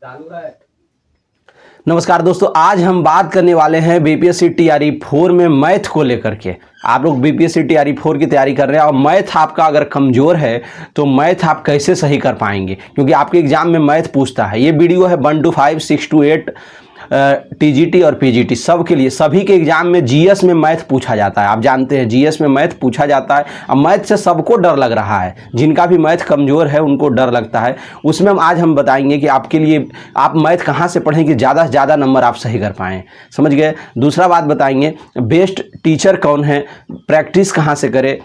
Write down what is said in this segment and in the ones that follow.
चालू है। नमस्कार दोस्तों, आज हम बात करने वाले हैं बीपीएससी टीआरई 4 में मैथ को लेकर के। आप लोग बीपीएससी टीआरई 4 की तैयारी कर रहे हैं और मैथ आपका अगर कमज़ोर है तो मैथ आप कैसे सही कर पाएंगे, क्योंकि आपके एग्जाम में मैथ पूछता है। ये वीडियो है 1 to 5, 6 to 8 टीजीटी और पीजीटी सब के लिए। सभी के एग्जाम में जीएस में मैथ पूछा जाता है। आप जानते हैं जीएस में मैथ पूछा जाता है। अब मैथ से सबको डर लग रहा है, जिनका भी मैथ कमज़ोर है उनको डर लगता है। उसमें आज हम बताएंगे कि आपके लिए आप मैथ कहाँ से पढ़ें कि ज़्यादा से ज़्यादा नंबर आप सही कर पाएँ। समझ गए। दूसरा बात बताएंगे, बेस्ट टीचर कौन है, प्रैक्टिस कहाँ से करें,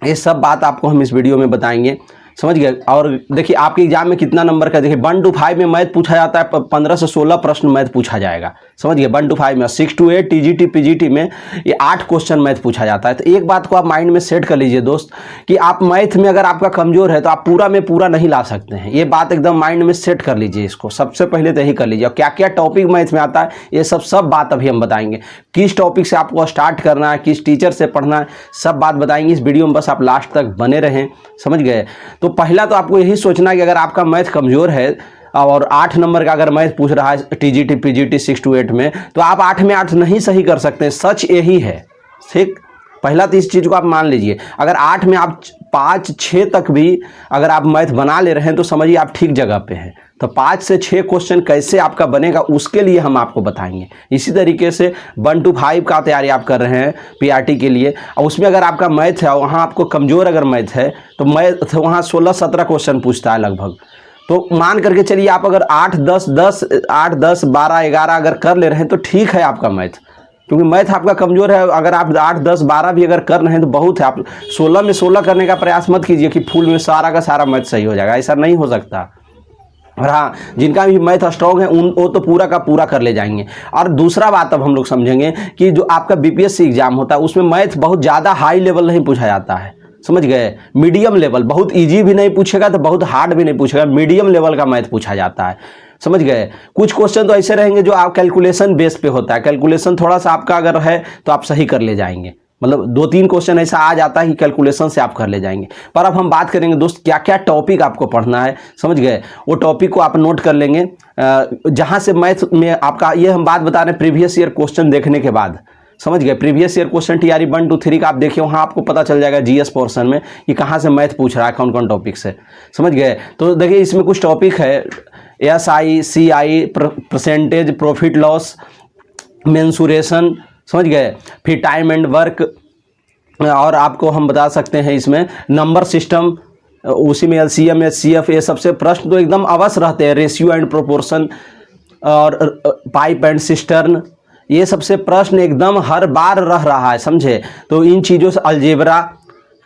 ये सब बात आपको हम इस वीडियो में बताएंगे। समझ गए। और देखिए आपके एग्जाम में कितना नंबर का, देखिए 1 to 5 में मैथ पूछा जाता है, 15 से 16 प्रश्न मैथ पूछा जाएगा। समझ गए। 1 to 5 में, 6 to 8 टीजीटी पीजीटी में ये 8 क्वेश्चन मैथ पूछा जाता है। तो एक बात को आप माइंड में सेट कर लीजिए दोस्त, कि आप मैथ में अगर आपका कमज़ोर है तो आप पूरा में पूरा नहीं ला सकते हैं। ये बात एकदम माइंड में सेट कर लीजिए। इसको सबसे पहले तो यही कर लीजिए। और क्या क्या टॉपिक मैथ में आता है ये सब बात अभी हम बताएंगे। किस टॉपिक से आपको स्टार्ट करना है, किस टीचर से पढ़ना है, सब बात बताएंगे इस वीडियो में। बस आप लास्ट तक बने रहें। समझ गए। तो पहला तो आपको यही सोचना है कि अगर आपका मैथ कमज़ोर है और 8 नंबर का अगर मैथ पूछ रहा है टीजीटी पीजीटी 6 to 8 में, तो आप 8 में 8 नहीं सही कर सकते। सच यही है। ठीक, पहला तो इस चीज़ को आप मान लीजिए। अगर 8 में आप 5 6 तक भी अगर आप मैथ बना ले रहे हैं तो समझिए आप ठीक जगह पे हैं। तो 5 से 6 क्वेश्चन कैसे आपका बनेगा उसके लिए हम आपको बताएंगे। इसी तरीके से 1 to 5 का तैयारी आप कर रहे हैं पीआरटी के लिए, और उसमें अगर आपका मैथ है वहाँ आपको कमज़ोर अगर मैथ है तो मैथ वहाँ 16-17 क्वेश्चन पूछता है लगभग। तो मान करके चलिए आप अगर 8 10 12 11 अगर कर ले रहे हैं तो ठीक है आपका मैथ, क्योंकि मैथ आपका कमज़ोर है। अगर आप 8 10 12 भी अगर कर रहे हैं तो बहुत है। आप 16 में 16 करने का प्रयास मत कीजिए कि फुल में सारा का सारा मैथ सही हो जाएगा, ऐसा नहीं हो सकता। और हाँ, जिनका भी मैथ स्ट्रॉन्ग है वो तो पूरा का पूरा कर ले जाएंगे। और दूसरा बात अब हम लोग समझेंगे कि जो आपका बीपीएससी एग्जाम होता है उसमें मैथ बहुत ज़्यादा हाई लेवल नहीं पूछा जाता है। समझ गए। मीडियम लेवल, बहुत इजी भी नहीं पूछेगा तो बहुत हार्ड भी नहीं पूछेगा, मीडियम लेवल का मैथ पूछा जाता है। समझ गए। कुछ क्वेश्चन तो ऐसे रहेंगे जो आप कैलकुलेशन बेस पे होता है। कैलकुलेशन थोड़ा सा आपका अगर है तो आप सही कर ले जाएंगे। मतलब 2-3 क्वेश्चन ऐसा आ जाता है कि कैलकुलेशन से आप कर ले जाएंगे। पर अब हम बात करेंगे दोस्त क्या क्या टॉपिक आपको पढ़ना है। समझ गए। वो टॉपिक को आप नोट कर लेंगे जहाँ से मैथ में आपका, ये हम बात बता रहे हैं प्रीवियस ईयर क्वेश्चन देखने के बाद। समझ गए। Previous year question TRE 1 to 3 का आप देखिए, वहाँ आपको पता चल जाएगा जीएस पोर्शन में कि कहाँ से मैथ पूछ रहा है, कौन कौन टॉपिक से। समझ गए। तो देखिए इसमें कुछ टॉपिक है, SI CI, percentage, profit loss, mensuration. समझ गए। फिर टाइम एंड वर्क, और आपको हम बता सकते हैं इसमें नंबर सिस्टम, उसी में एलसीएम एचसीएफ, ये सबसे प्रश्न तो एकदम अवश्य रहते हैं। रेशियो एंड प्रोपोर्शन और पाइप एंड सिस्टर्न, ये सबसे प्रश्न एकदम हर बार रह रहा है। समझे। तो इन चीज़ों से अलजेब्रा,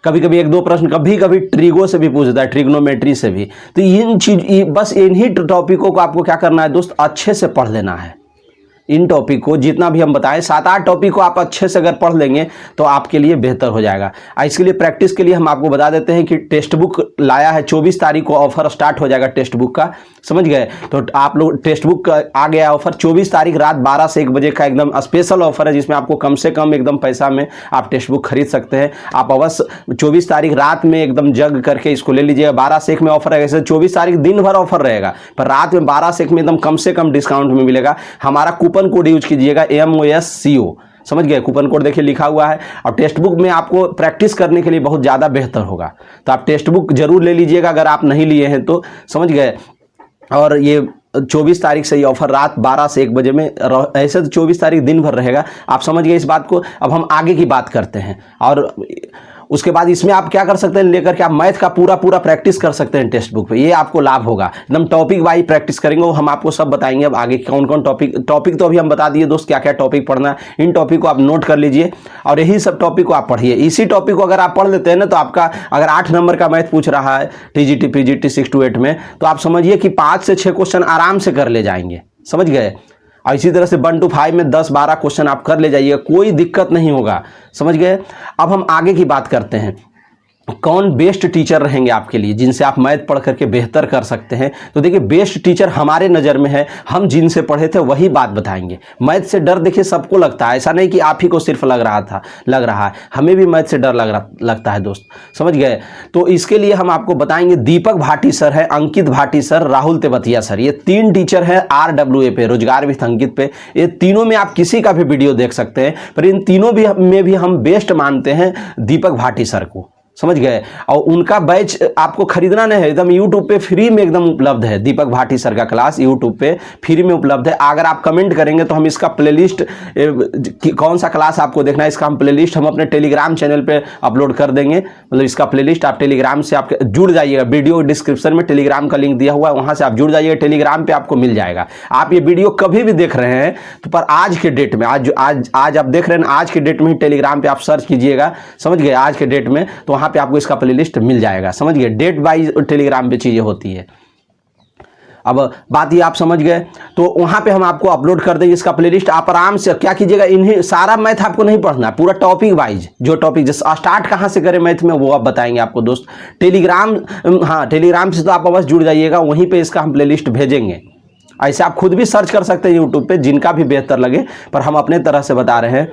कभी कभी 1-2 प्रश्न, कभी कभी ट्रिगो से भी पूछता है, ट्रिग्नोमेट्री से भी। तो इन चीज बस इन्हीं टॉपिकों को आपको क्या करना है दोस्त, अच्छे से पढ़ लेना है। इन टॉपिक को जितना भी हम बताएं 7-8 टॉपिक को आप अच्छे से अगर पढ़ लेंगे तो आपके लिए बेहतर हो जाएगा। इसके लिए प्रैक्टिस के लिए हम आपको बता देते हैं कि टेक्स्ट बुक लाया है। 24 तारीख को ऑफर स्टार्ट हो जाएगा टेक्स्ट बुक का। समझ गए। तो आप लोग टेक्स्ट बुक का आ गया ऑफर, 24 तारीख रात 12 से 1 बजे का एकदम स्पेशल ऑफर है, जिसमें आपको कम से कम एकदम पैसा में आप टेक्स्ट बुक खरीद सकते हैं। आप अवश्य 24 तारीख रात में एकदम जग करके इसको ले लीजिएगा। 12 से 1 में ऑफर है, ऐसे 24 तारीख दिन भर ऑफर रहेगा, पर रात में 12 से 1 में एकदम कम से कम डिस्काउंट में मिलेगा। हमारा कूपन कोड यूज कीजिएगा MOSCO। समझ गए। कूपन कोड देखिए लिखा हुआ है। और टेक्स्ट बुक में आपको प्रैक्टिस करने के लिए बहुत ज़्यादा बेहतर होगा, तो आप टेक्स्ट बुक जरूर ले लीजिएगा अगर आप नहीं लिए हैं तो। समझ गए। और ये 24 तारीख से ये ऑफर रात 12 से 1 बजे में, ऐसे तो 24 तारीख दिन भर रहेगा। आप समझ गए इस बात को। अब हम आगे की बात करते हैं, और उसके बाद इसमें आप क्या कर सकते हैं, लेकर के आप मैथ का पूरा प्रैक्टिस कर सकते हैं टेक्स्ट बुक पे। ये आपको लाभ होगा। एकदम टॉपिक वाइज प्रैक्टिस करेंगे, वो हम आपको सब बताएंगे। अब आगे कौन कौन टॉपिक तो अभी हम बता दिए दोस्त, क्या क्या टॉपिक पढ़ना है। इन टॉपिक को आप नोट कर लीजिए और यही सब टॉपिक को आप पढ़िए। इसी टॉपिक को अगर आप पढ़ लेते हैं ना, तो आपका अगर 8 नंबर का मैथ पूछ रहा है टीजीटी पीजीटी 6 to 8 में, तो आप समझिए कि 5 से 6 क्वेश्चन आराम से कर ले जाएंगे। समझ गए। और इसी तरह से 1 to 5 में 10-12 क्वेश्चन आप कर ले जाइएगा, कोई दिक्कत नहीं होगा। समझ गए। अब हम आगे की बात करते हैं। कौन बेस्ट टीचर रहेंगे आपके लिए जिनसे आप मैथ पढ़ करके बेहतर कर सकते हैं। तो देखिए बेस्ट टीचर हमारे नज़र में है, हम जिनसे पढ़े थे वही बात बताएंगे। मैथ से डर देखिए सबको लगता है, ऐसा नहीं कि आप ही को सिर्फ लग रहा है, हमें भी मैथ से डर लगता है दोस्त, समझ गए। तो इसके लिए हम आपको बताएंगे दीपक भाटी सर है, अंकित भाटी सर, राहुल तेवतिया सर, ये 3 टीचर हैं RWA पे, रोजगार विथ अंकित पे। ये तीनों में आप किसी का भी वीडियो देख सकते हैं, पर इन तीनों में भी हम बेस्ट मानते हैं दीपक भाटी सर को, समझ गए। और उनका बैच आपको खरीदना नहीं है, एकदम यूट्यूब पे फ्री में एकदम उपलब्ध है। दीपक भाटी सर का क्लास यूट्यूब पे फ्री में उपलब्ध है। अगर आप कमेंट करेंगे तो हम इसका प्लेलिस्ट, कौन सा क्लास आपको देखना है इसका हम प्लेलिस्ट हम अपने टेलीग्राम चैनल पे अपलोड कर देंगे। मतलब इसका प्लेलिस्ट आप टेलीग्राम से आप जुड़ जाइएगा, वीडियो डिस्क्रिप्शन में टेलीग्राम का लिंक दिया हुआ है, वहाँ से आप जुड़ जाइएगा, टेलीग्राम पर आपको मिल जाएगा। आप ये वीडियो कभी भी देख रहे हैं तो पर आज के डेट में, आज आप देख रहे हैं, आज के डेट में ही टेलीग्राम पर आप सर्च कीजिएगा, समझ गए, आज के डेट में, तो वहाँ पे आपको इसका प्लेलिस्ट मिल जाएगा, समझ गए। डेट वाइज टेलीग्राम पे चीजें होती है। अब बात ये आप समझ गए, तो वहाँ पे हम आपको अपलोड कर देंगे इसका प्लेलिस्ट। आप आराम से क्या कीजिएगा, इन्हें सारा मैथ आपको नहीं पढ़ना है, पूरा टॉपिक वाइज, जो टॉपिक जैसे स्टार्ट कहाँ से करें मैथ में वो आप बताएंगे आपको दोस्त। टेलीग्राम, हाँ टेलीग्राम से तो आप बस जुड़ जाइएगा, वहीं पे इसका हम प्लेलिस्ट भेजेंगे। ऐसे आप खुद भी सर्च कर सकते हैं यूट्यूब पे, जिनका भी बेहतर लगे, पर हम अपने तरह से बता रहे हैं।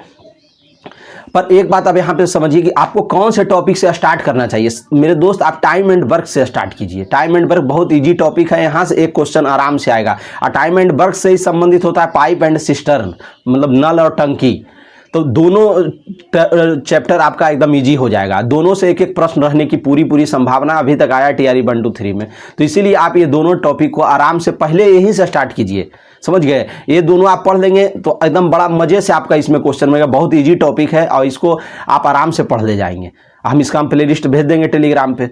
पर एक बात आप यहाँ पे समझिए कि आपको कौन से टॉपिक से स्टार्ट करना चाहिए। मेरे दोस्त आप टाइम एंड वर्क से स्टार्ट कीजिए। टाइम एंड वर्क बहुत इजी टॉपिक है, यहाँ से एक क्वेश्चन आराम से आएगा। और टाइम एंड वर्क से ही संबंधित होता है पाइप एंड सिस्टर्न, मतलब नल और टंकी। तो दोनों चैप्टर आपका एकदम इजी हो जाएगा। दोनों से एक एक प्रश्न रहने की पूरी संभावना अभी तक आया TRE 1 2 3 में। तो इसीलिए आप ये दोनों टॉपिक को आराम से पहले यहीं से स्टार्ट कीजिए, समझ गए। ये दोनों आप पढ़ लेंगे तो एकदम बड़ा मजे से आपका इसमें क्वेश्चन मिलेगा। बहुत इजी टॉपिक है और इसको आप आराम से पढ़ ले जाएंगे। हम इसका प्लेलिस्ट भेज देंगे टेलीग्राम पे।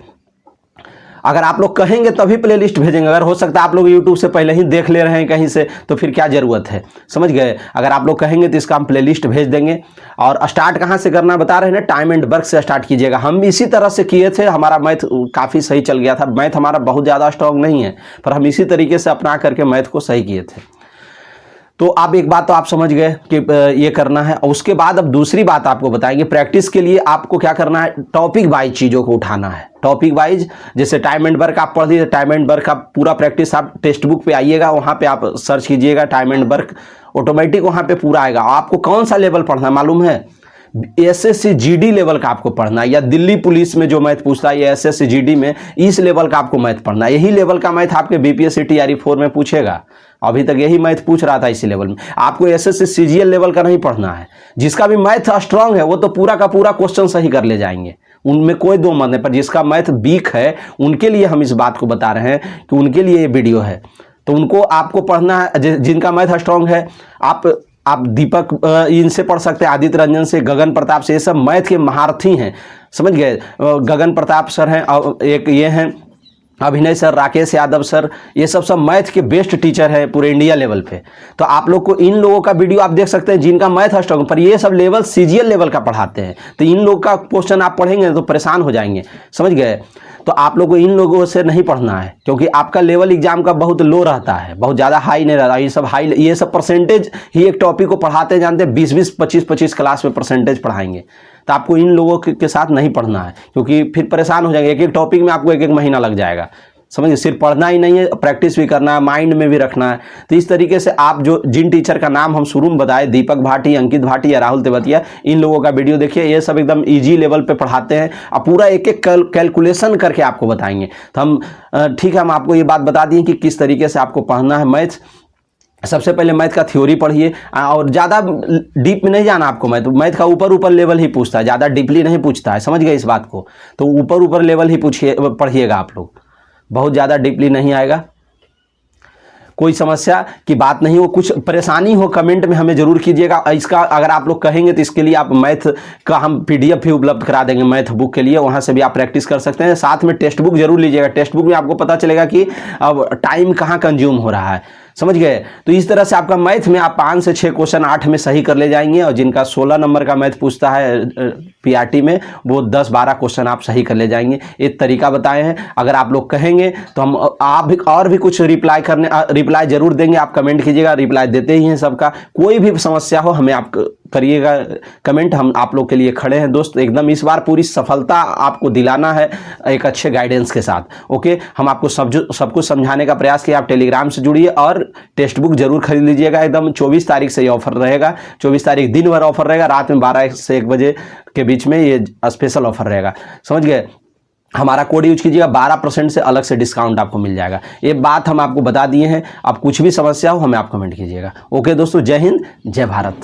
अगर आप लोग कहेंगे तभी प्लेलिस्ट भेजेंगे। अगर हो सकता है आप लोग यूट्यूब से पहले ही देख ले रहे हैं कहीं से, तो फिर क्या ज़रूरत है, समझ गए। अगर आप लोग कहेंगे तो इसका हम प्लेलिस्ट भेज देंगे। और स्टार्ट कहाँ से करना बता रहे हैं ना, टाइम एंड वर्क से स्टार्ट कीजिएगा। हम इसी तरह से किए थे, हमारा मैथ काफ़ी सही चल गया था। मैथ हमारा बहुत ज़्यादा स्ट्रॉन्ग नहीं है, पर हम इसी तरीके से अपना करके मैथ को सही किए थे। तो आप एक बात तो आप समझ गए कि ये करना है। और उसके बाद अब दूसरी बात आपको बताएंगे, प्रैक्टिस के लिए आपको क्या करना है, टॉपिक वाइज चीज़ों को उठाना है। टॉपिक वाइज जैसे टाइम एंड वर्क आप पढ़ लीजिए, टाइम एंड वर्क का पूरा प्रैक्टिस आप टेक्स्ट बुक पे आइएगा, वहाँ पे आप सर्च कीजिएगा टाइम एंड वर्क, ऑटोमेटिक वहाँ पे पूरा आएगा। आपको कौन सा लेवल पढ़ना है मालूम है, SSC GD लेवल का आपको पढ़ना है, या दिल्ली पुलिस में जो मैथ पूछता है, या SSC GD में इस लेवल का आपको मैथ पढ़ना है। यही लेवल का मैथ आपके BPSC TRE 4 में पूछेगा। अभी तक यही मैथ पूछ रहा था इसी लेवल में। आपको SSC CGL लेवल का नहीं पढ़ना है। जिसका भी मैथ स्ट्रांग है वो तो पूरा का पूरा क्वेश्चन सही कर ले जाएंगे, उनमें कोई दो मत नहीं। पर जिसका मैथ वीक है उनके लिए हम इस बात को बता रहे हैं कि उनके लिए ये वीडियो है। तो उनको आपको पढ़ना है, जिनका मैथ स्ट्रांग है। आप दीपक इनसे पढ़ सकते हैं, आदित्य रंजन से, गगन प्रताप से, ये सब मैथ के महारथी हैं, समझ गए। गगन प्रताप सर हैं, और एक ये हैं अभिनय सर, राकेश यादव सर, ये सब मैथ के बेस्ट टीचर हैं पूरे इंडिया लेवल पे। तो आप लोग को इन लोगों का वीडियो आप देख सकते हैं जिनका मैथ स्ट्रॉन्ग, पर ये सब लेवल CGL लेवल का पढ़ाते हैं। तो इन लोग का क्वेश्चन आप पढ़ेंगे तो परेशान हो जाएंगे, समझ गए। तो आप लोग को इन लोगों से नहीं पढ़ना है, क्योंकि आपका लेवल एग्जाम का बहुत लो रहता है, बहुत ज़्यादा हाई नहीं रहता। ये सब परसेंटेज ही एक टॉपिक को पढ़ाते जानते हैं, 20-20, 25-25 क्लास में परसेंटेज पढ़ाएंगे। तो आपको इन लोगों के साथ नहीं पढ़ना है, क्योंकि फिर परेशान हो जाएंगे। एक एक टॉपिक में आपको एक महीना लग जाएगा, समझिए। सिर्फ पढ़ना ही नहीं है, प्रैक्टिस भी करना है, माइंड में भी रखना है। तो इस तरीके से आप जिन टीचर का नाम हम शुरू में बताए, दीपक भाटी, अंकित भाटी या राहुल तेवतिया, इन लोगों का वीडियो देखिए। ये सब एकदम इजी लेवल पे पढ़ाते हैं और पूरा एक एक कैलकुलेशन करके आपको बताएंगे। तो हम ठीक है, हम आपको ये बात बता दिए कि किस तरीके से आपको पढ़ना है मैथ। सबसे पहले मैथ का थ्योरी पढ़िए, और ज़्यादा डीप में नहीं जाना आपको। मैथ का ऊपर लेवल ही पूछता है, ज़्यादा डीपली नहीं पूछता है, समझ गए इस बात को। तो ऊपर लेवल ही पढ़िएगा आप लोग, बहुत ज़्यादा डीपली नहीं आएगा। कोई समस्या की बात नहीं हो, कुछ परेशानी हो कमेंट में हमें ज़रूर कीजिएगा। इसका अगर आप लोग कहेंगे तो इसके लिए आप मैथ का हम PDF भी उपलब्ध करा देंगे मैथ बुक के लिए, वहाँ से भी आप प्रैक्टिस कर सकते हैं। साथ में टेक्स्ट बुक जरूर लीजिएगा, टेक्स्ट बुक में आपको पता चलेगा कि अब टाइम कहाँ कंज्यूम हो रहा है, समझ गए। तो इस तरह से आपका मैथ में आप 5 से 6 क्वेश्चन 8 में सही कर ले जाएंगे, और जिनका 16 नंबर का मैथ पूछता है PRT में, वो 10-12 क्वेश्चन आप सही कर ले जाएंगे। एक तरीका बताए हैं, अगर आप लोग कहेंगे तो हम आप भी और भी कुछ रिप्लाई जरूर देंगे। आप कमेंट कीजिएगा, रिप्लाई देते ही हैं सबका। कोई भी समस्या हो हमें आप करिएगा कमेंट, हम आप लोग के लिए खड़े हैं दोस्त एकदम। इस बार पूरी सफलता आपको दिलाना है एक अच्छे गाइडेंस के साथ। ओके, हम आपको सब कुछ समझाने का प्रयास किया। आप टेलीग्राम से जुड़िए और टेक्स्ट बुक जरूर खरीद लीजिएगा। एकदम 24 तारीख से ये ऑफर रहेगा, 24 तारीख दिन भर ऑफर रहेगा, रात में 12 से 1 बजे के बीच में ये स्पेशल ऑफर रहेगा, समझ गए। हमारा कोड यूज कीजिएगा, 12% से अलग से डिस्काउंट आपको मिल जाएगा। ये बात हम आपको बता दिए हैं। अब कुछ भी समस्या हो हमें आप कमेंट कीजिएगा। ओके दोस्तों, जय हिंद, जय भारत।